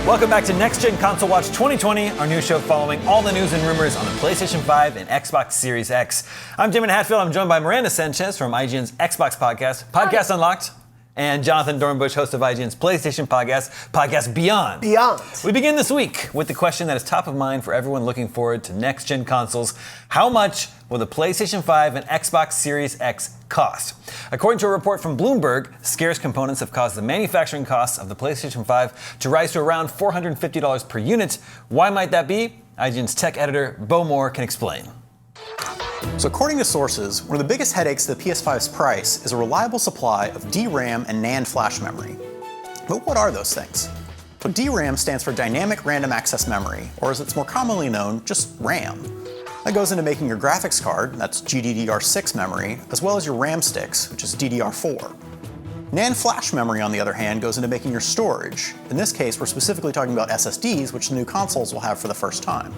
Welcome back to Next Gen Console Watch 2020, our new show following all the news and rumors on the PlayStation 5 and Xbox Series X. I'm Jim Hatfield. I'm joined by Miranda Sanchez from IGN's Xbox Podcast Unlocked, and Jonathan Dornbush, host of IGN's PlayStation Podcast Beyond. We begin this week with the question that is top of mind for everyone looking forward to Next Gen consoles. How much will the PlayStation 5 and Xbox Series X cost? According to a report from Bloomberg, scarce components have caused the manufacturing costs of the PlayStation 5 to rise to around $450 per unit. Why might that be? IGN's tech editor, Bo Moore, can explain. So according to sources, one of the biggest headaches to the PS5's price is a reliable supply of DRAM and NAND flash memory. But what are those things? So DRAM stands for Dynamic Random Access Memory, or as it's more commonly known, just RAM. That goes into making your graphics card, that's GDDR6 memory, as well as your RAM sticks, which is DDR4. NAND flash memory, on the other hand, goes into making your storage. In this case, we're specifically talking about SSDs, which the new consoles will have for the first time.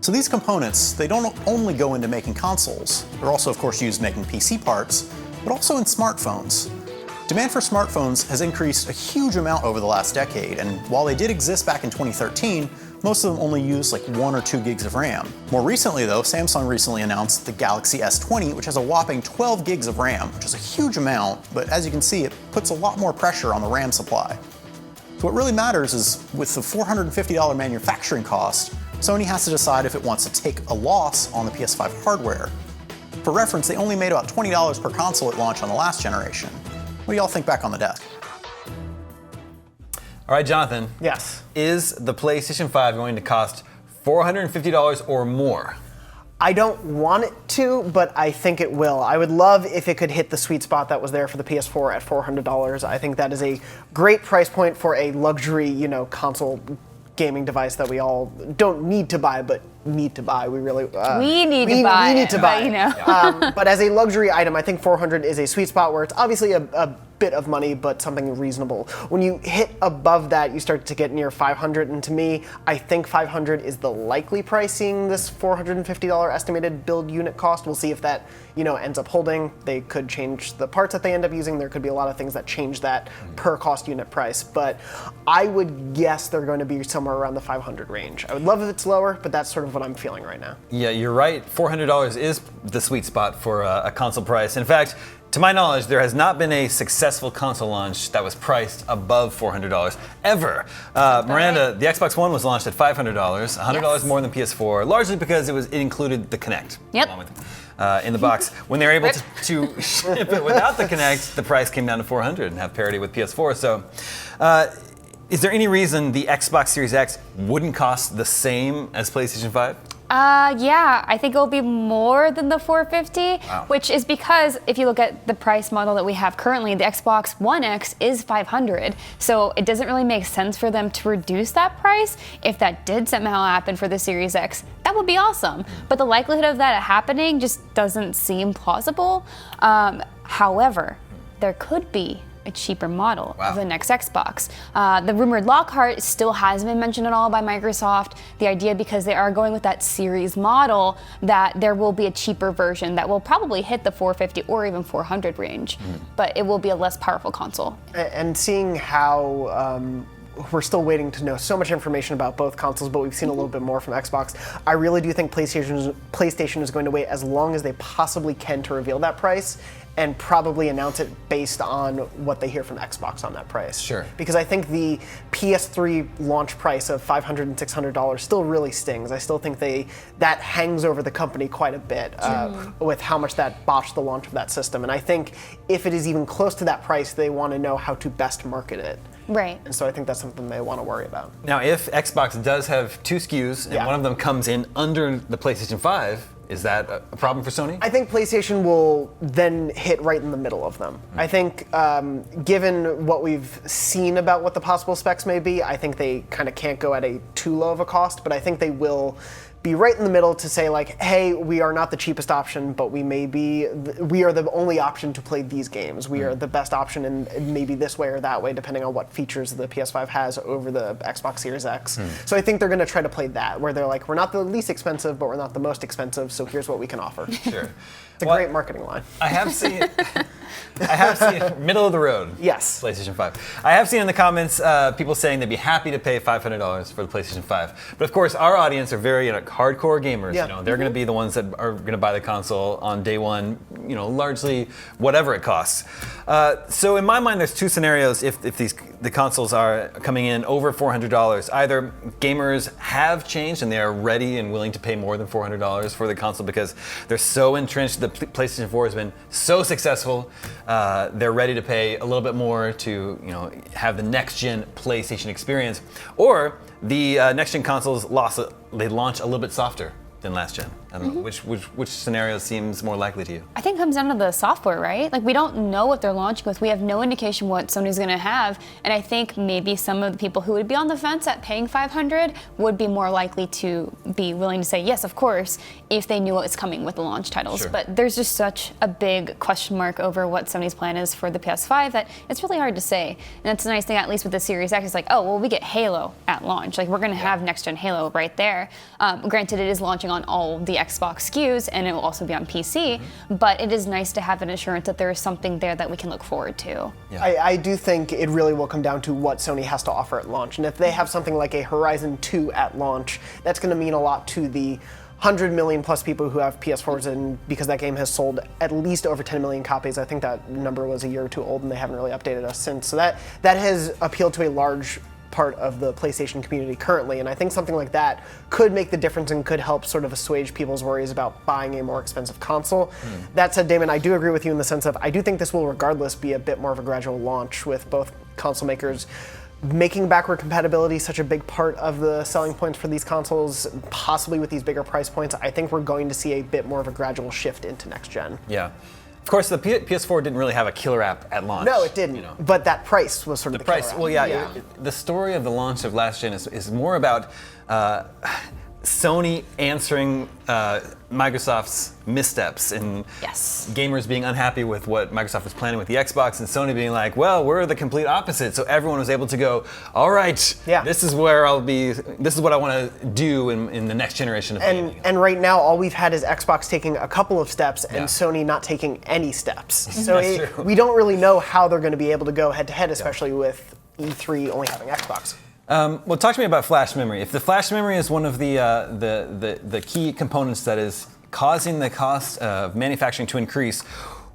So these components, they don't only go into making consoles. They're also, of course, used making PC parts, but also in smartphones. Demand for smartphones has increased a huge amount over the last decade, and while they did exist back in 2013, most of them only use like 1 or 2 gigs of RAM. More recently though, Samsung recently announced the Galaxy S20, which has a whopping 12 gigs of RAM, which is a huge amount, but as you can see, it puts a lot more pressure on the RAM supply. So what really matters is, with the $450 manufacturing cost, Sony has to decide if it wants to take a loss on the PS5 hardware. For reference, they only made about $20 per console at launch on the last generation. What do y'all think back on the desk? All right, Jonathan. Yes. Is the PlayStation 5 going to cost $450 or more? I don't want it to, but I think it will. I would love if it could hit the sweet spot that was there for the PS4 at $400. I think that is a great price point for a luxury, console gaming device that we all don't need to buy, but need to buy. We really we need to buy. We need to buy. But, but as a luxury item, I think 400 is a sweet spot where it's obviously a bit of money, but something reasonable. When you hit above that, you start to get near 500, and to me, I think 500 is the likely price, seeing this $450 estimated build unit cost. We'll see if that ends up holding. They could change the parts that they end up using. There could be a lot of things that change that per cost unit price, but I would guess they're going to be somewhere around the 500 range. I would love if it's lower, but that's sort of what I'm feeling right now. Yeah, you're right. $400 is the sweet spot for a console price. In fact, to my knowledge, there has not been a successful console launch that was priced above $400 ever. Miranda, the Xbox One was launched at $500, $100 more than PS4, largely because it included the Kinect. Yep. Along with, in the box. When they were able to ship it without the Kinect, the price came down to $400 and have parity with PS4. So, is there any reason the Xbox Series X wouldn't cost the same as PlayStation 5? Yeah, I think it'll be more than the $450, Wow. which is because if you look at the price model that we have currently, the Xbox One X is $500. So it doesn't really make sense for them to reduce that price. If that did somehow happen for the Series X, that would be awesome. But the likelihood of that happening just doesn't seem plausible. However, there could be a cheaper model of the next Xbox. The rumored Lockhart still hasn't been mentioned at all by Microsoft. The idea, because they are going with that series model, that there will be a cheaper version that will probably hit the 450 or even 400 range, but it will be a less powerful console. And seeing how we're still waiting to know so much information about both consoles, but we've seen a little bit more from Xbox. I really do think PlayStation is going to wait as long as they possibly can to reveal that price, and probably announce it based on what they hear from Xbox on that price. Sure. Because I think the PS3 launch price of $500 and $600 still really stings. I still think that hangs over the company quite a bit with how much that botched the launch of that system. And I think if it is even close to that price, they want to know how to best market it. Right. And so I think that's something they want to worry about. Now, if Xbox does have 2 SKUs and one of them comes in under the PlayStation 5, is that a problem for Sony? I think PlayStation will then hit right in the middle of them. I think, given what we've seen about what the possible specs may be, I think they kind of can't go at a too low of a cost, but I think they will be right in the middle to say like, hey, we are not the cheapest option, but we are the only option to play these games. We are the best option in maybe this way or that way, depending on what features the PS5 has over the Xbox Series X. So I think they're going to try to play that, where they're like, we're not the least expensive, but we're not the most expensive, so here's what we can offer. Sure. It's a great marketing line. I have seen middle of the road. Yes. PlayStation 5. I have seen in the comments people saying they'd be happy to pay $500 for the PlayStation 5. But of course, our audience are very hardcore gamers. Yeah. You know, they're going to be the ones that are going to buy the console on day one. You know, largely whatever it costs. So in my mind, there's two scenarios if the consoles are coming in over $400. Either gamers have changed and they are ready and willing to pay more than $400 for the console because they're so entrenched. The PlayStation 4 has been so successful. They're ready to pay a little bit more to have the next gen PlayStation experience. Or the next gen consoles they launch a little bit softer than last gen. I don't know, which scenario seems more likely to you? I think it comes down to the software, right? Like, we don't know what they're launching with. We have no indication what Sony's going to have. And I think maybe some of the people who would be on the fence at paying $500 would be more likely to be willing to say yes, of course, if they knew what was coming with the launch titles. Sure. But there's just such a big question mark over what Sony's plan is for the PS5 that it's really hard to say. And that's a nice thing, at least with the Series X, is like, oh, well, we get Halo at launch. Like, we're going to have next-gen Halo right there. Granted, it is launching on all the Xbox SKUs, and it will also be on PC, but it is nice to have an assurance that there is something there that we can look forward to. Yeah. I do think it really will come down to what Sony has to offer at launch. And if they have something like a Horizon 2 at launch, that's going to mean a lot to the 100 million plus people who have PS4s, and because that game has sold at least over 10 million copies. I think that number was a year or two old, and they haven't really updated us since. So that has appealed to a large part of the PlayStation community currently, and I think something like that could make the difference and could help sort of assuage people's worries about buying a more expensive console. That said, Damon, I do agree with you in the sense of I do think this will regardless be a bit more of a gradual launch, with both console makers making backward compatibility such a big part of the selling points for these consoles, possibly with these bigger price points. I think we're going to see a bit more of a gradual shift into next gen. Yeah. Of course, the PS4 didn't really have a killer app at launch. No, it didn't. But that price was sort of the price. killer app. Well, yeah. The story of the launch of last gen is more about Sony answering Microsoft's missteps and gamers being unhappy with what Microsoft was planning with the Xbox, and Sony being like, well, we're the complete opposite. So everyone was able to go, all right, this is where I'll be, this is what I want to do in the next generation of gaming. And right now, all we've had is Xbox taking a couple of steps and Sony not taking any steps. So we don't really know how they're going to be able to go head to head, especially with E3 only having Xbox. Well, talk to me about flash memory. If the flash memory is one of the key components that is causing the cost of manufacturing to increase,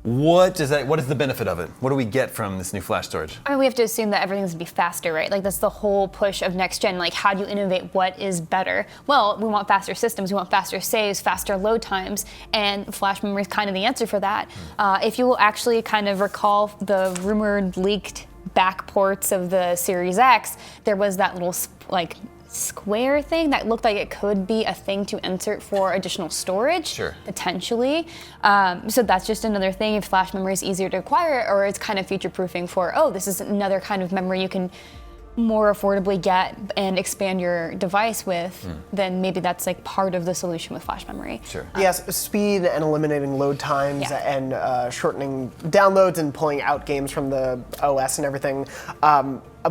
what is the benefit of it? What do we get from this new flash storage? I mean, we have to assume that everything's going to be faster, right? Like, that's the whole push of next gen. Like, how do you innovate? What is better? Well, we want faster systems, we want faster saves, faster load times, and flash memory is kind of the answer for that. If you will actually kind of recall the rumored leaked back ports of the Series X, there was that little square thing that looked like it could be a thing to insert for additional storage, potentially. So that's just another thing. If flash memory is easier to acquire, or it's kind of future proofing for, oh, this is another kind of memory you can more affordably get and expand your device with, then maybe that's like part of the solution with flash memory. Yes, speed and eliminating load times and shortening downloads and pulling out games from the OS and everything.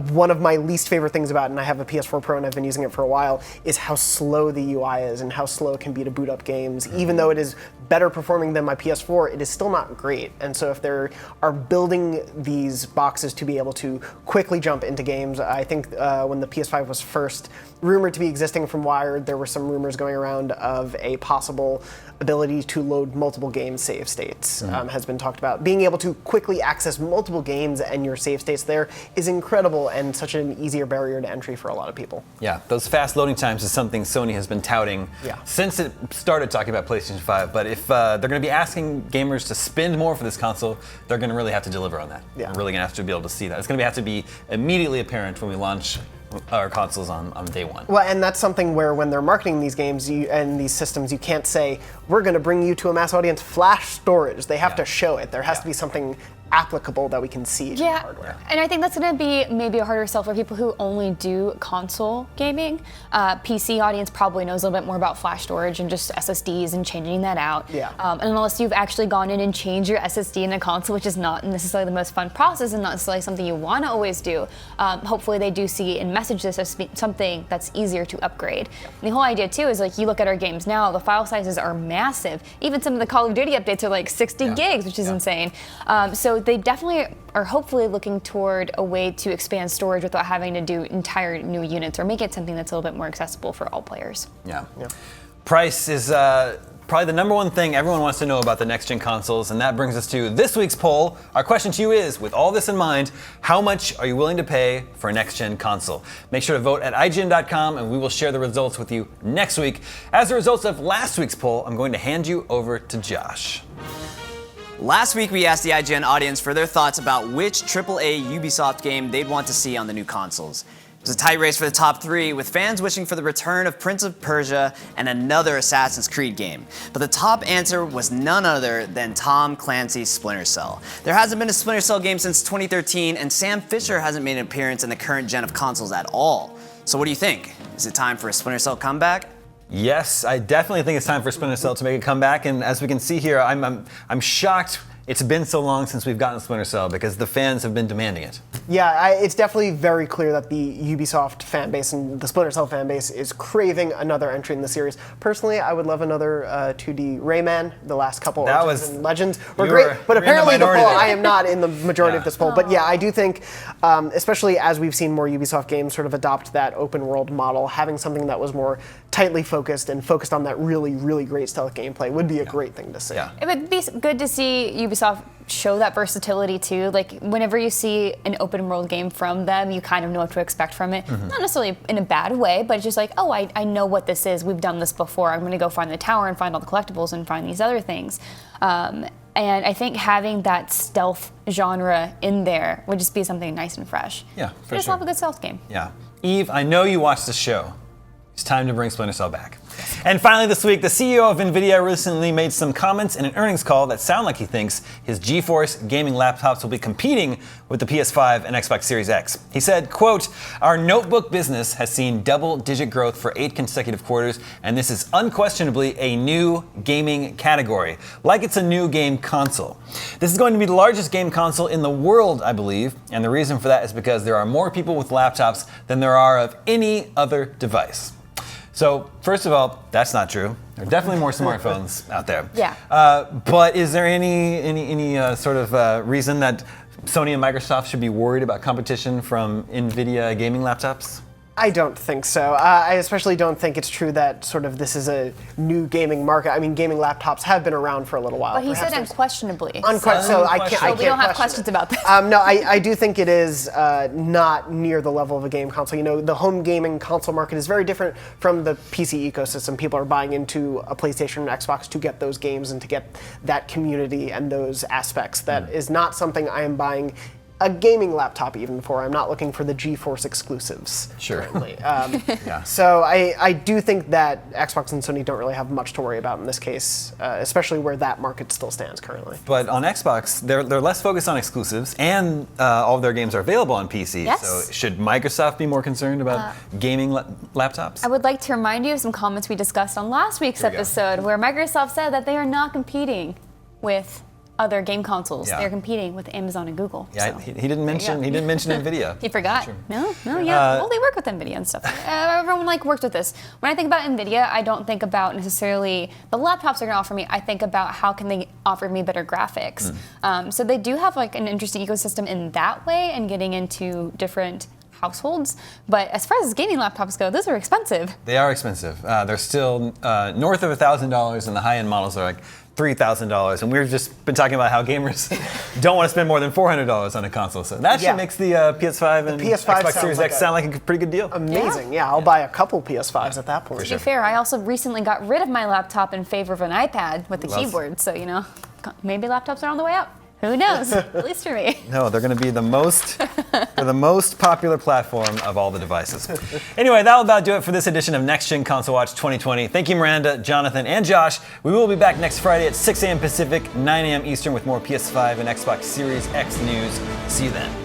One of my least favorite things about it, and I have a PS4 Pro and I've been using it for a while, is how slow the UI is and how slow it can be to boot up games. Even though it is better performing than my PS4, it is still not great. And so if they are building these boxes to be able to quickly jump into games, I think when the PS5 was first rumored to be existing from Wired, there were some rumors going around of a possible ability to load multiple game save states. Has been talked about. Being able to quickly access multiple games and your save states there is incredible and such an easier barrier to entry for a lot of people. Yeah, those fast loading times is something Sony has been touting since it started talking about PlayStation 5. But if they're going to be asking gamers to spend more for this console, they're going to really have to deliver on that. We're really going to have to be able to see that. It's going to have to be immediately apparent when we launch our consoles on day one. Well, and that's something where when they're marketing these games and these systems, you can't say, we're going to bring you to a mass audience flash storage. They have to show it. There has to be something applicable that we can see to the hardware. And I think that's going to be maybe a harder sell for people who only do console gaming. PC audience probably knows a little bit more about flash storage and just SSDs and changing that out. Yeah. And unless you've actually gone in and changed your SSD in a console, which is not necessarily the most fun process and not necessarily something you want to always do, hopefully they do see and message this as something that's easier to upgrade. And the whole idea too is like you look at our games now, the file sizes are massive. Even some of the Call of Duty updates are like 60 gigs, which is insane. So they definitely are hopefully looking toward a way to expand storage without having to do entire new units or make it something that's a little bit more accessible for all players. Yeah. Price is probably the number one thing everyone wants to know about the next-gen consoles, and that brings us to this week's poll. Our question to you is, with all this in mind, how much are you willing to pay for a next-gen console? Make sure to vote at IGN.com, and we will share the results with you next week. As a result of last week's poll, I'm going to hand you over to Josh. Last week, we asked the IGN audience for their thoughts about which AAA Ubisoft game they'd want to see on the new consoles. It was a tight race for the top three, with fans wishing for the return of Prince of Persia and another Assassin's Creed game. But the top answer was none other than Tom Clancy's Splinter Cell. There hasn't been a Splinter Cell game since 2013, and Sam Fisher hasn't made an appearance in the current gen of consoles at all. So what do you think? Is it time for a Splinter Cell comeback? Yes, I definitely think it's time for Splinter Cell to make a comeback, and as we can see here, I'm shocked it's been so long since we've gotten Splinter Cell because the fans have been demanding it. Yeah, it's definitely very clear that the Ubisoft fan base and the Splinter Cell fan base is craving another entry in the series. Personally, I would love another 2D Rayman. The last couple of Legends were great, but apparently the poll, I am not in the majority of this poll. But yeah, I do think, especially as we've seen more Ubisoft games sort of adopt that open world model, having something that was more tightly focused and focused on that really, really great stealth gameplay would be a great thing to see. Yeah. It would be good to see Ubisoft show that versatility too. Like whenever you see an open world game from them, you kind of know what to expect from it. Not necessarily in a bad way, but it's just like, oh, I know what this is. We've done this before. I'm going to go find the tower and find all the collectibles and find these other things. And I think having that stealth genre in there would just be something nice and fresh. Yeah, for I just sure. love a good stealth game. Yeah. Eve, I know you watched the show. It's time to bring Splinter Cell back. And finally this week, the CEO of Nvidia recently made some comments in an earnings call that sound like he thinks his GeForce gaming laptops will be competing with the PS5 and Xbox Series X. He said, quote, "Our notebook business has seen double-digit growth for 8 consecutive quarters, and this is unquestionably a new gaming category, like it's a new game console. This is going to be the largest game console in the world, I believe, and the reason for that is because there are more people with laptops than there are of any other device." So, first of all, that's not true. There are definitely more smartphones out there. Yeah. But is there any sort of reason that Sony and Microsoft should be worried about competition from Nvidia gaming laptops? I don't think so. I especially don't think it's true that sort of this is a new gaming market. I mean, gaming laptops have been around for a little while. But he said unquestionably. So I can't. We don't have questions about this. No, I do think it is not near the level of a game console. You know, the home gaming console market is very different from the PC ecosystem. People are buying into a PlayStation and Xbox to get those games and to get that community and those aspects. That is not something I am buying a gaming laptop even for. I'm not looking for the GeForce exclusives currently. So I do think that Xbox and Sony don't really have much to worry about in this case, especially where that market still stands currently. But on Xbox, they're less focused on exclusives, and all of their games are available on PC. Yes. So should Microsoft be more concerned about gaming laptops? I would like to remind you of some comments we discussed on last week's episode where Microsoft said that they are not competing with other game consoles. Yeah. They're competing with Amazon and Google. Yeah, so. he didn't mention Nvidia. He forgot. Sure. No, well, they work with Nvidia and stuff. Everyone works with this. When I think about Nvidia, I don't think about necessarily the laptops they're gonna offer me. I think about how can they offer me better graphics. So they do have an interesting ecosystem in that way and getting into different households. But as far as gaming laptops go, those are expensive. They are expensive. They're still north of $1,000, and the high-end models are like $3,000, and we've just been talking about how gamers don't want to spend more than $400 on a console. So that actually makes the PS5 and Xbox Series X sound like a pretty good deal. Amazing, yeah. I'll buy a couple PS5s at that point. To be fair, I also recently got rid of my laptop in favor of an iPad with the keyboard. So maybe laptops are on the way out. Who knows? At least for me. No, they're going to be the most for the most popular platform of all the devices. Anyway, that'll about do it for this edition of Next Gen Console Watch 2020. Thank you, Miranda, Jonathan, and Josh. We will be back next Friday at 6 a.m. Pacific, 9 a.m. Eastern with more PS5 and Xbox Series X news. See you then.